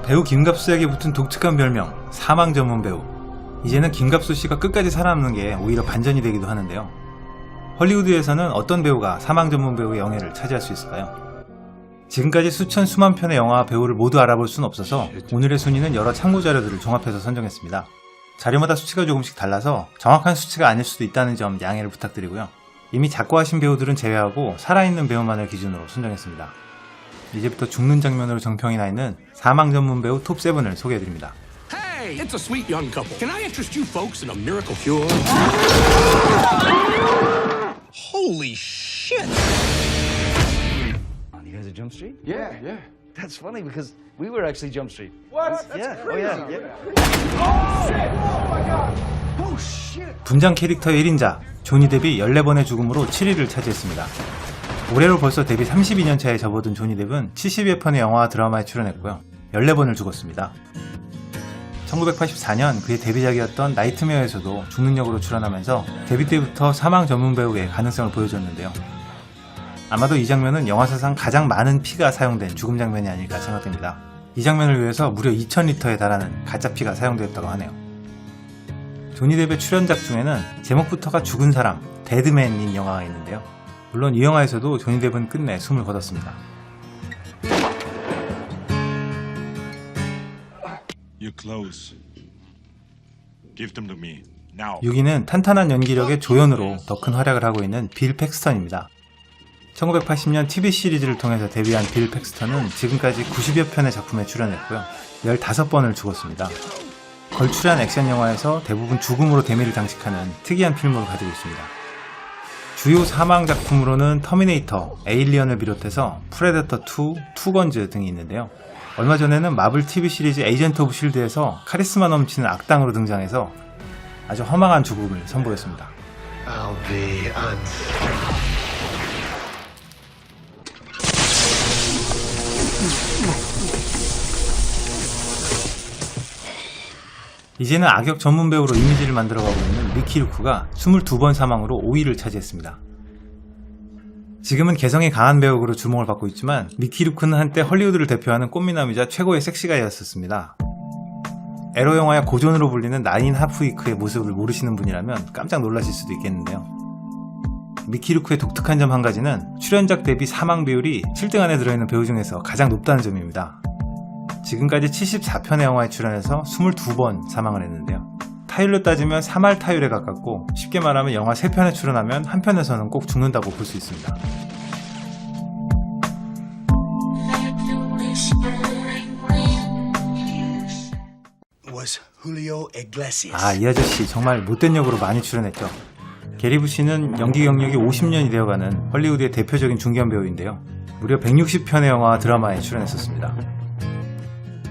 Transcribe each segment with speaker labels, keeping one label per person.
Speaker 1: 배우 김갑수에게 붙은 독특한 별명 사망 전문 배우. 이제는 김갑수 씨가 끝까지 살아남는 게 오히려 반전이 되기도 하는데요. 헐리우드에서는 어떤 배우가 사망 전문 배우의 영예를 차지할 수 있을까요? 지금까지 수천 수만 편의 영화와 배우를 모두 알아볼 수는 없어서 오늘의 순위는 여러 참고 자료들을 종합해서 선정했습니다. 자료마다 수치가 조금씩 달라서 정확한 수치가 아닐 수도 있다는 점 양해를 부탁드리고요. 이미 작고하신 배우들은 제외하고 살아있는 배우만을 기준으로 선정했습니다. 이제부터 죽는 장면으로 정평이 나 있는 사망 전문 배우 톱 7을 소개해드립니다.
Speaker 2: Hey, it's a sweet young couple. Can I interest you folks in a miracle cure? Holy shit!
Speaker 3: You guys at Jump Street?
Speaker 4: Yeah.
Speaker 3: That's funny because we were actually Jump Street.
Speaker 4: What?
Speaker 3: Yeah.
Speaker 4: Crazy.
Speaker 3: Oh yeah.
Speaker 4: Oh my god. Oh shit.
Speaker 1: 분장 캐릭터 1인자 조니 뎁이 14번의 죽음으로 7위를 차지했습니다. 올해로 벌써 데뷔 32년 차에 접어든 조니 뎁은 70여 편의 영화와 드라마에 출연했고요. 14번을 죽었습니다. 1984년 그의 데뷔작이었던 나이트메어에서도 죽는 역으로 출연하면서 데뷔 때부터 사망 전문 배우의 가능성을 보여줬는데요. 아마도 이 장면은 영화사상 가장 많은 피가 사용된 죽음 장면이 아닐까 생각됩니다. 이 장면을 위해서 무려 2000리터에 달하는 가짜 피가 사용되었다고 하네요. 조니 뎁의 출연작 중에는 제목부터가 죽은 사람, 데드맨인 영화가 있는데요. 물론 이 영화에서도 조니 뎁은 끝내 숨을 거뒀습니다.
Speaker 5: Your clothes. Give them to me now.
Speaker 1: 6위는 탄탄한 연기력의 조연으로 더 큰 활약을 하고 있는 빌 팩스턴입니다. 1980년 TV 시리즈를 통해서 데뷔한 빌 팩스턴은 지금까지 90여 편의 작품에 출연했고요. 15번을 죽었습니다. 걸출한 액션 영화에서 대부분 죽음으로 데미를 장식하는 특이한 필모를 가지고 있습니다. 주요 사망 작품으로는 터미네이터, 에일리언을 비롯해서 프레데터 2, 투건즈 등이 있는데요. 얼마 전에는 마블 TV 시리즈 에이전트 오브 실드에서 카리스마 넘치는 악당으로 등장해서 아주 허망한 죽음을 선보였습니다. 이제는 악역 전문 배우로 이미지를 만들어가고 있는 미키 루크가 22번 사망으로 5위를 차지했습니다. 지금은 개성이 강한 배우로 주목을 받고 있지만 미키 루크는 한때 헐리우드를 대표하는 꽃미남이자 최고의 섹시가이였습니다. 에로 영화의 고전으로 불리는 나인 하프위크의 모습을 모르시는 분이라면 깜짝 놀라실 수도 있겠는데요. 미키 루크의 독특한 점 한 가지는 출연작 대비 사망 비율이 7등 안에 들어있는 배우 중에서 가장 높다는 점입니다. 지금까지 74편의 영화에 출연해서 22번 사망을 했는데요. 타율로 따지면 3할 타율에 가깝고 쉽게 말하면 영화 3편에 출연하면 한 편에서는 꼭 죽는다고 볼 수 있습니다. 이 아저씨 정말 못된 역으로 많이 출연했죠. 게리 부시는 연기 경력이 50년이 되어가는 헐리우드의 대표적인 중견 배우인데요. 무려 160편의 영화와 드라마에 출연했었습니다.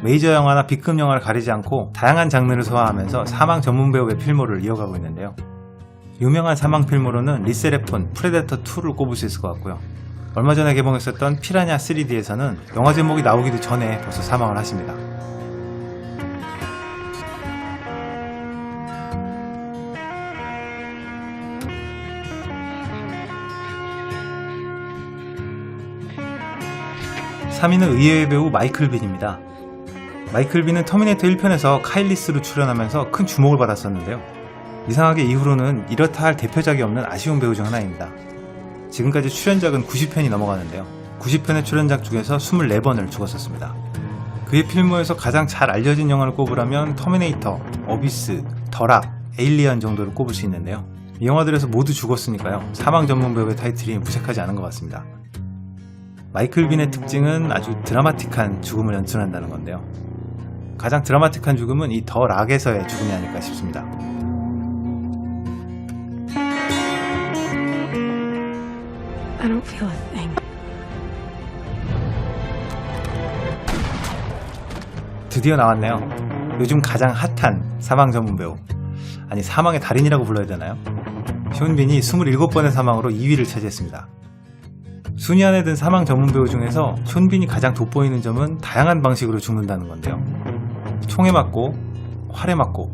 Speaker 1: 메이저 영화나 B급 영화를 가리지 않고 다양한 장르를 소화하면서 사망 전문 배우의 필모를 이어가고 있는데요. 유명한 사망 필모로는 리세레폰, 프레데터 2를 꼽을 수 있을 것 같고요. 얼마 전에 개봉했었던 피라냐 3D에서는 영화 제목이 나오기도 전에 벌써 사망을 하십니다. (3위는) 의외의 배우 마이클 빈입니다. 마이클 빈은 터미네이터 1편에서 카일리스로 출연하면서 큰 주목을 받았었는데요. 이상하게 이후로는 이렇다 할 대표작이 없는 아쉬운 배우 중 하나입니다. 지금까지 출연작은 90편이 넘어가는데요. 90편의 출연작 중에서 24번을 죽었었습니다. 그의 필모에서 가장 잘 알려진 영화를 꼽으라면 터미네이터, 어비스, 더락, 에일리언 정도를 꼽을 수 있는데요. 이 영화들에서 모두 죽었으니까요. 사망 전문 배우의 타이틀이 무색하지 않은 것 같습니다. 마이클 빈의 특징은 아주 드라마틱한 죽음을 연출한다는 건데요. 가장 드라마틱한 죽음은 이 더 락에서의 죽음이 아닐까 싶습니다.
Speaker 6: I don't feel a thing.
Speaker 1: 드디어 나왔네요. 요즘 가장 핫한 사망 전문 배우. 아니, 사망의 달인이라고 불러야 되나요? 숀 빈이 27번의 사망으로 2위를 차지했습니다. 순위 안에 든 사망 전문 배우 중에서 숀 빈이 가장 돋보이는 점은 다양한 방식으로 죽는다는 건데요. 총에 맞고, 활에 맞고,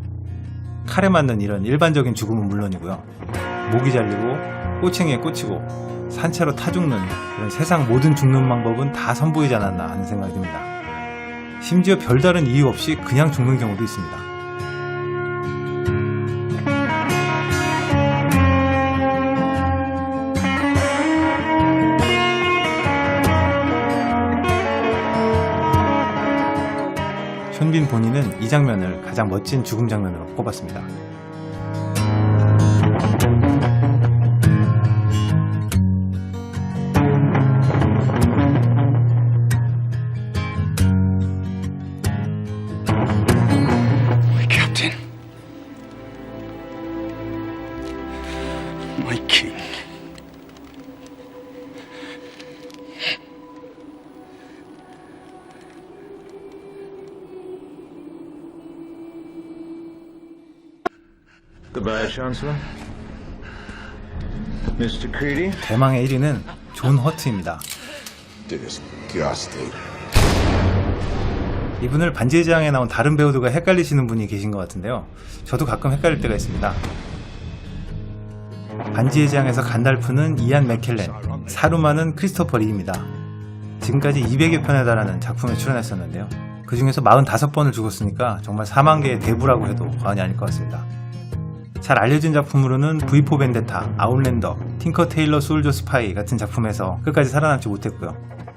Speaker 1: 칼에 맞는 이런 일반적인 죽음은 물론이고요. 목이 잘리고, 꼬챙이에 꽂히고, 산채로 타 죽는 이런 세상 모든 죽는 방법은 다 선보이지 않았나 하는 생각이 듭니다. 심지어 별다른 이유 없이 그냥 죽는 경우도 있습니다. 션빈 본인은 이 장면을 가장 멋진 죽음 장면으로 꼽았습니다.
Speaker 4: My captain. My king.
Speaker 7: Goodbye, Chancellor. Mr. Creedy.
Speaker 1: 대망의 1위는 존 허트입니다.
Speaker 8: Disgusting.
Speaker 1: 이분을 반지의 제왕에 나온 다른 배우들과 헷갈리시는 분이 계신 것 같은데요. 저도 가끔 헷갈릴 때가 있습니다. 반지의 제왕에서 간달프는 이안 맥켈렌, 사루만은 크리스토퍼 리입니다. 지금까지 200여 편에 달하는 작품에 출연했었는데요. 그 중에서 45번을 죽었으니까 정말 사망계의 대부라고 해도 과언이 아닐 것 같습니다. 잘 알려진 작품으로는 V4 벤데타, 아웃랜더, 틴커 테일러 솔저 스파이 같은 작품에서 끝까지 살아남지 못했고요.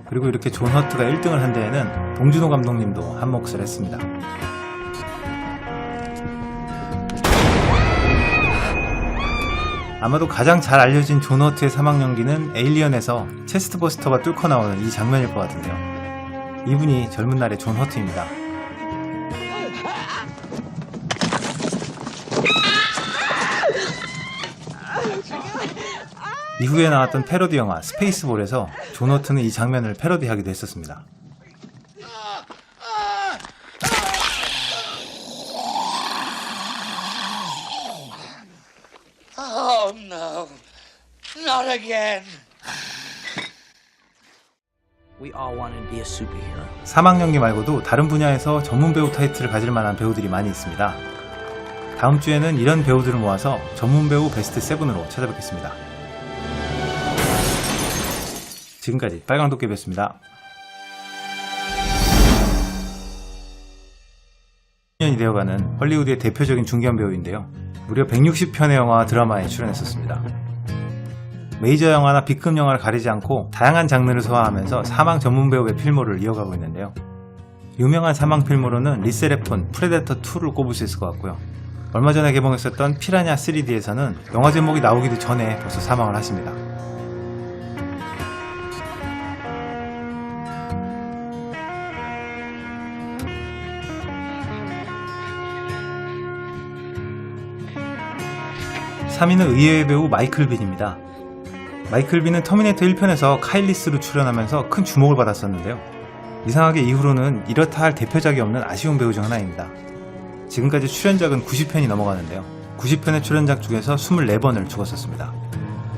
Speaker 1: 그리고 이렇게 존 허트가 1등을 한 데에는 봉준호 감독님도 한 몫을 했습니다. 아마도 가장 잘 알려진 존 허트의 사망 연기는 에일리언에서 체스트 버스터가 뚫고 나오는 이 장면일 것 같은데요. 이분이 젊은 날의 존 허트입니다. 이후에 나왔던 패러디 영화 스페이스볼에서 존 허트는 이 장면을 패러디하기도 했었습니다.
Speaker 9: Oh no, not again. We all wanted to be a superhero.
Speaker 1: 사망 연기 말고도 다른 분야에서 전문 배우 타이틀을 가질 만한 배우들이 많이 있습니다. 다음 주에는 이런 배우들을 모아서 전문 배우 베스트 7으로 찾아뵙겠습니다. 지금까지 빨강도깨비였습니다. 10년이 되어가는 헐리우드의 대표적인 중견 배우인데요. 무려 160편의 영화와 드라마에 출연했었습니다. 메이저 영화나 B급 영화를 가리지 않고 다양한 장르를 소화하면서 사망 전문 배우의 필모를 이어가고 있는데요. 유명한 사망 필모로는 리세레폰, 프레데터2를 꼽을 수 있을 것 같고요. 얼마 전에 개봉했었던 피라냐 3D에서는 영화 제목이 나오기도 전에 벌써 사망을 하십니다. (3위는) 의외의 배우 마이클 빈입니다. 마이클 빈은 터미네이터 1편에서 카일리스로 출연하면서 큰 주목을 받았었는데요. 이상하게 이후로는 이렇다 할 대표작이 없는 아쉬운 배우 중 하나입니다. 지금까지 출연작은 90편이 넘어가는데요. 90편의 출연작 중에서 24번을 죽었었습니다.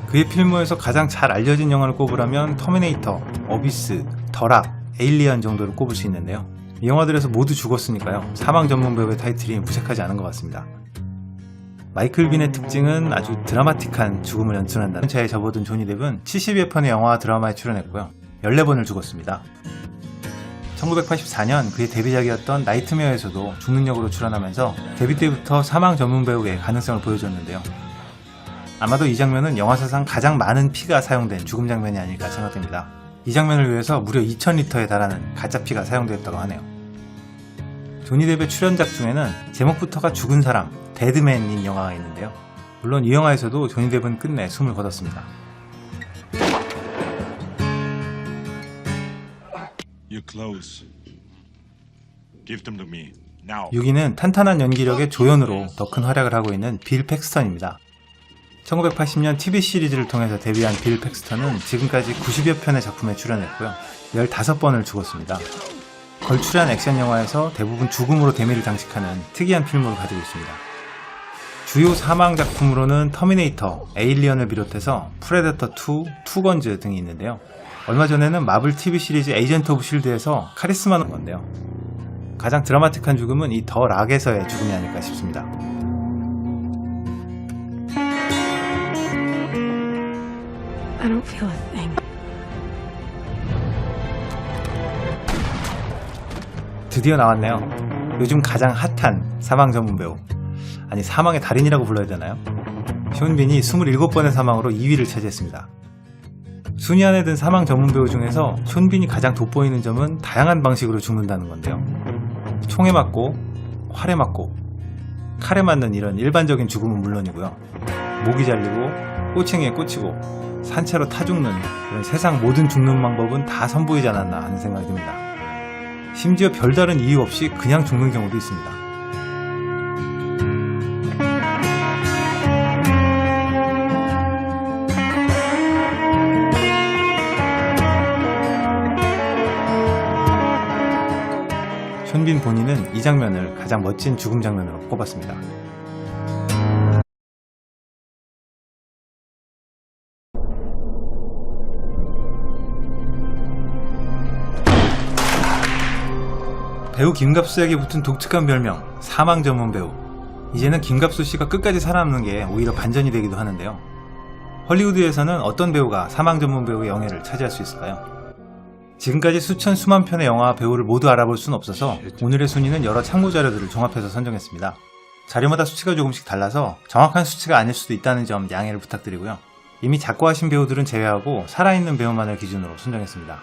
Speaker 1: 그의 필모에서 가장 잘 알려진 영화를 꼽으라면 터미네이터, 어비스, 더락, 에일리언 정도를 꼽을 수 있는데요. 이 영화들에서 모두 죽었으니까요. 사망 전문 배우의 타이틀이 무색하지 않은 것 같습니다. 마이클 빈의 특징은 아주 드라마틱한 죽음을 연출한다는 차에 접어든 조니 뎁은 70여 편의 영화와 드라마에 출연했고요. 14번을 죽었습니다. 1984년 그의 데뷔작이었던 나이트메어에서도 죽는 역으로 출연하면서 데뷔 때부터 사망 전문 배우의 가능성을 보여줬는데요. 아마도 이 장면은 영화사상 가장 많은 피가 사용된 죽음 장면이 아닐까 생각됩니다. 이 장면을 위해서 무려 2000리터에 달하는 가짜 피가 사용되었다고 하네요. 조니 뎁의 출연작 중에는 제목부터가 죽은 사람, 데드맨인 영화가 있는데요. 물론 이 영화에서도 조니 뎁은 끝내 숨을 거뒀습니다.
Speaker 5: Your clothes. Give them to me. Now.
Speaker 1: 6위는 탄탄한 연기력의 조연으로 더 큰 활약을 하고 있는 빌 팩스턴입니다. 1980년 TV 시리즈를 통해서 데뷔한 빌 팩스턴은 지금까지 90여 편의 작품에 출연했고요. 15번을 죽었습니다. 걸출한 액션 영화에서 대부분 죽음으로 데미를 장식하는 특이한 필모를 가지고 있습니다. 주요 사망 작품으로는 터미네이터, 에일리언을 비롯해서 프레데터2, 투건즈 등이 있는데요. 얼마 전에는 마블 TV 시리즈 에이전트 오브 실드에서 카리스마는 건데요. 가장 드라마틱한 죽음은 이 더 락에서의 죽음이 아닐까 싶습니다.
Speaker 6: I don't feel a thing.
Speaker 1: 드디어 나왔네요. 요즘 가장 핫한 사망 전문 배우. 아니, 사망의 달인이라고 불러야 되나요? 쇼 빈이 27번의 사망으로 2위를 차지했습니다. 순위 안에 든 사망 전문 배우 중에서 쇼 빈이 가장 돋보이는 점은 다양한 방식으로 죽는다는 건데요. 총에 맞고, 활에 맞고, 칼에 맞는 이런 일반적인 죽음은 물론이고요. 목이 잘리고, 꼬챙이에 꽂히고, 산채로 타 죽는 이런 세상 모든 죽는 방법은 다 선보이지 않았나 하는 생각이 듭니다. 심지어 별다른 이유 없이 그냥 죽는 경우도 있습니다. 쇼 빈 본인은 이 장면을 가장 멋진 죽음 장면으로 꼽았습니다. 배우 김갑수에게 붙은 독특한 별명, 사망 전문 배우. 이제는 김갑수 씨가 끝까지 살아남는 게 오히려 반전이 되기도 하는데요. 헐리우드에서는 어떤 배우가 사망 전문 배우의 영예를 차지할 수 있을까요? 지금까지 수천 수만 편의 영화와 배우를 모두 알아볼 수는 없어서 오늘의 순위는 여러 참고 자료들을 종합해서 선정했습니다. 자료마다 수치가 조금씩 달라서 정확한 수치가 아닐 수도 있다는 점 양해를 부탁드리고요. 이미 작고하신 배우들은 제외하고 살아있는 배우만을 기준으로 선정했습니다.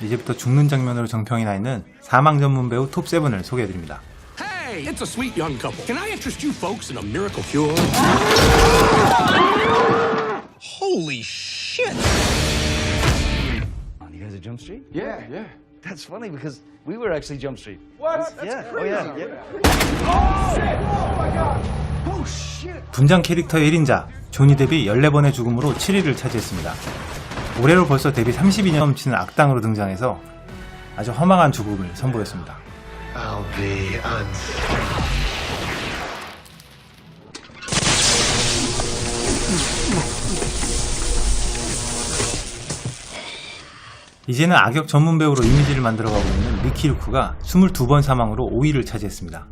Speaker 1: 이제부터 죽는 장면으로 정평이 나 있는 사망 전문 배우 톱 7을 소개해드립니다.
Speaker 2: Hey, it's a sweet young couple. Can I interest you folks in a miracle cure?
Speaker 4: Holy shit!
Speaker 3: You guys at Jump Street? Yeah. That's funny because we were actually Jump Street. What? Yeah. Oh yeah.
Speaker 1: 분장 캐릭터의 1인자 조니 뎁이 14번의 죽음으로 7위를 차지했습니다. 올해로 벌써 데뷔 32년 넘치는 악당으로 등장해서 아주 허망한 죽음을 선보였습니다.
Speaker 4: I'll be
Speaker 1: 이제는 악역 전문 배우로 이미지를 만들어가고 있는 미키 루크가 22번 사망으로 5위를 차지했습니다.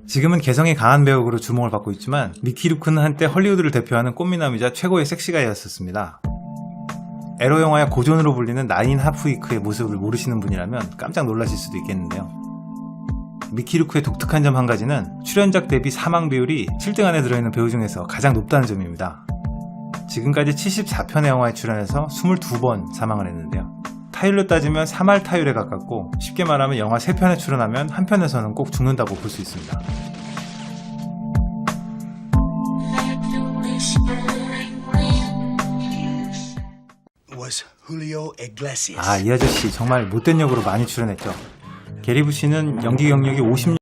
Speaker 1: 지금은 개성이 강한 배우로 주목을 받고 있지만 미키 루크는 한때 헐리우드를 대표하는 꽃미남이자 최고의 섹시가이였습니다. 에로 영화의 고전으로 불리는 나인 하프위크의 모습을 모르시는 분이라면 깜짝 놀라실 수도 있겠는데요. 미키 루크의 독특한 점 한 가지는 출연작 대비 사망 비율이 7등 안에 들어있는 배우 중에서 가장 높다는 점입니다. 지금까지 74편의 영화에 출연해서 22번 사망을 했는데요. 타율로 따지면 3할 타율에 가깝고 쉽게 말하면 영화 3편에 출연하면 한 편에서는 꼭 죽는다고 볼 수 있습니다.
Speaker 4: was Julio Iglesias.
Speaker 1: 이 아저씨 정말 못된 역으로 많이 출연했죠. 게리 부시는 연기 경력이 50년